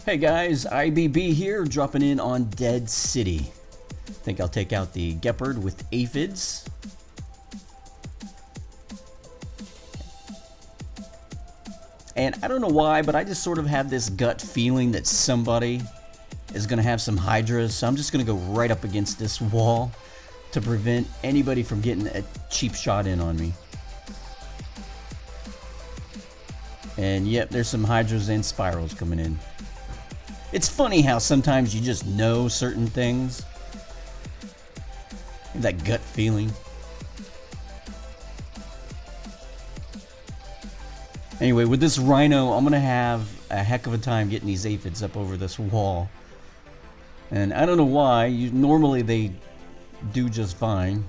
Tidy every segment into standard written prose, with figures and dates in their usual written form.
Hey guys, I.B.B. here, dropping in on Dead City. Think I'll take out the Gepard with Aphids. And I don't know why, but I just sort of have this gut feeling that somebody is going to have some Hydras, so I'm just going to go right up against this wall to prevent anybody from getting a cheap shot in on me. And yep, there's some Hydras and Spirals coming in. It's funny how sometimes you just know certain things. That gut feeling. Anyway, with this Rhino, I'm going to have a heck of a time getting these Aphids up over this wall. And I don't know why. Normally they do just fine.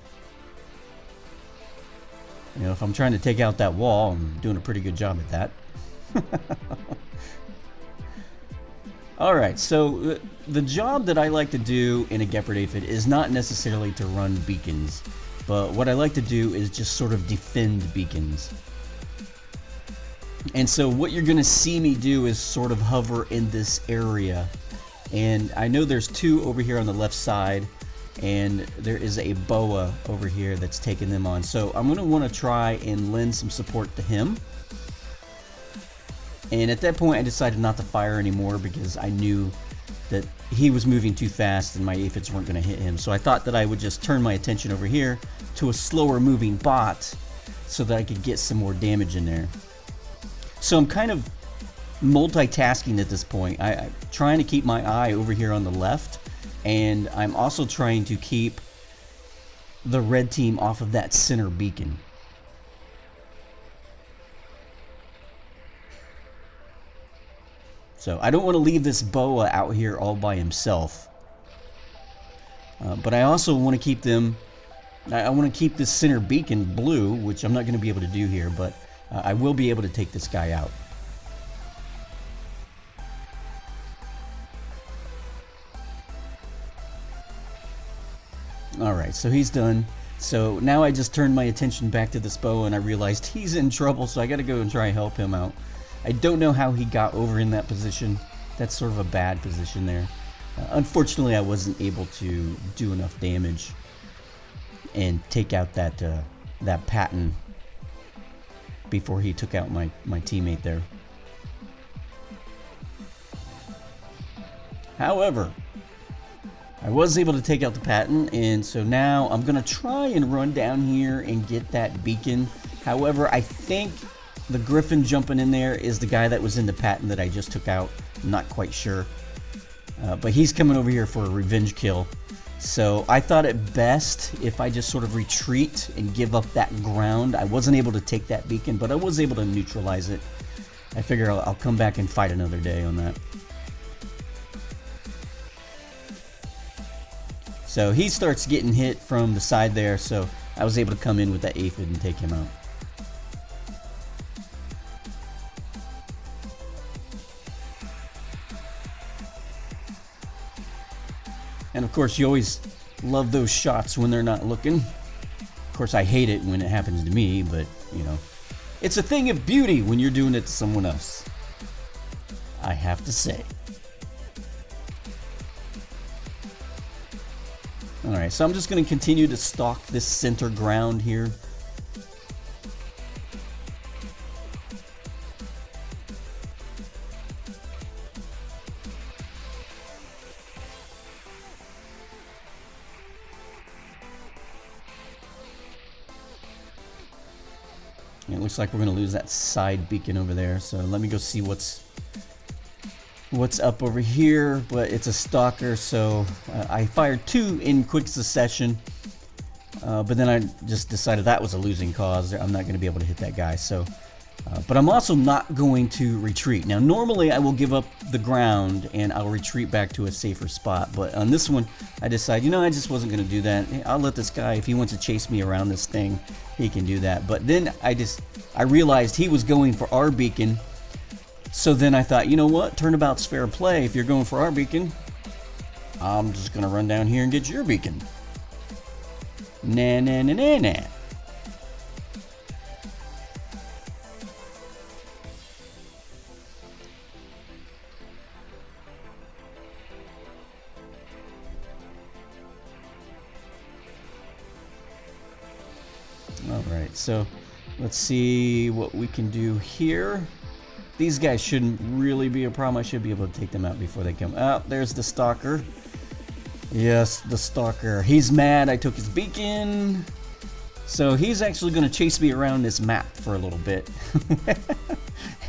You know, if I'm trying to take out that wall, I'm doing a pretty good job at that. Alright, so the job that I like to do in a Gepard Aphid is not necessarily to run beacons, but what I like to do is just sort of defend beacons. And so what you're going to see me do is sort of hover in this area. And I know there's two over here on the left side, and there is a boa over here that's taking them on. So I'm going to want to try and lend some support to him. And at that point I decided not to fire anymore because I knew that he was moving too fast and my Aphids weren't going to hit him. So I thought that I would just turn my attention over here to a slower moving bot so that I could get some more damage in there. So I'm kind of multitasking at this point. I'm trying to keep my eye over here on the left, and I'm also trying to keep the red team off of that center beacon. So I don't want to leave this boa out here all by himself. But I also want to keep them... I want to keep this center beacon blue, which I'm not going to be able to do here, but I will be able to take this guy out. Alright, so he's done. So now I just turned my attention back to this boa and I realized he's in trouble, so I got to go and try and help him out. I don't know how he got over in that position. That's sort of a bad position there. Unfortunately, I wasn't able to do enough damage and take out that that pattern before he took out my teammate there. However, I was able to take out the pattern, and so now I'm going to try and run down here and get that beacon. However, I think the Griffin jumping in there is the guy that was in the pattern that I just took out. I'm not quite sure. But he's coming over here for a revenge kill. So I thought it best if I just sort of retreat and give up that ground. I wasn't able to take that beacon, but I was able to neutralize it. I figure I'll come back and fight another day on that. So he starts getting hit from the side there, so I was able to come in with that Aphid and take him out. And of course, you always love those shots when they're not looking. Of course, I hate it when it happens to me, but, you know, it's a thing of beauty when you're doing it to someone else, I have to say. Alright, so I'm just going to continue to stalk this center ground here. It looks like we're going to lose that side beacon over there, so let me go see what's up over here. But it's a Stalker, so I fired two in quick succession, but then I just decided that was a losing cause. I'm not going to be able to hit that guy, so but I'm also not going to retreat. Now normally I will give up the ground and I'll retreat back to a safer spot, but on this one I decided, you know, I just wasn't going to do that. I'll let this guy, if he wants to chase me around this thing, he can do that. But then I realized he was going for our beacon, so then I thought, you know what, turnabout's fair play. If you're going for our beacon, I'm just going to run down here and get your beacon. Nah, nah, nah, nah, nah. So let's see what we can do here. These guys shouldn't really be a problem. I should be able to take them out before they come out. There's the Stalker. Yes, the Stalker. He's mad I took his beacon. So he's actually going to chase me around this map for a little bit.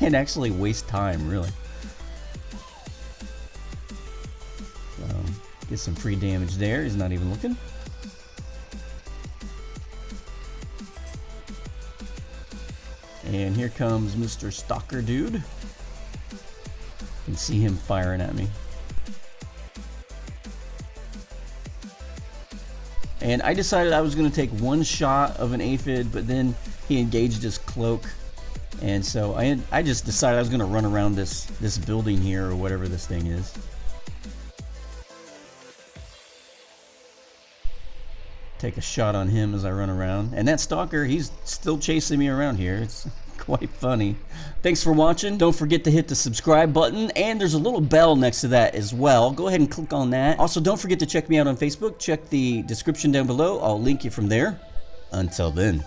And actually waste time, really. So, get some free damage there. He's not even looking. And here comes Mr. Stalker dude. You can see him firing at me. And I decided I was going to take one shot of an Aphid, but then he engaged his cloak. And so I just decided I was going to run around this building here, or whatever this thing is. Take a shot on him as I run around. And that Stalker, he's still chasing me around here. It's quite funny. Thanks for watching. Don't forget to hit the subscribe button, and there's a little bell next to that as well. Go ahead and click on that. Also, don't forget to check me out on Facebook. Check the description down below. I'll link you from there. Until then.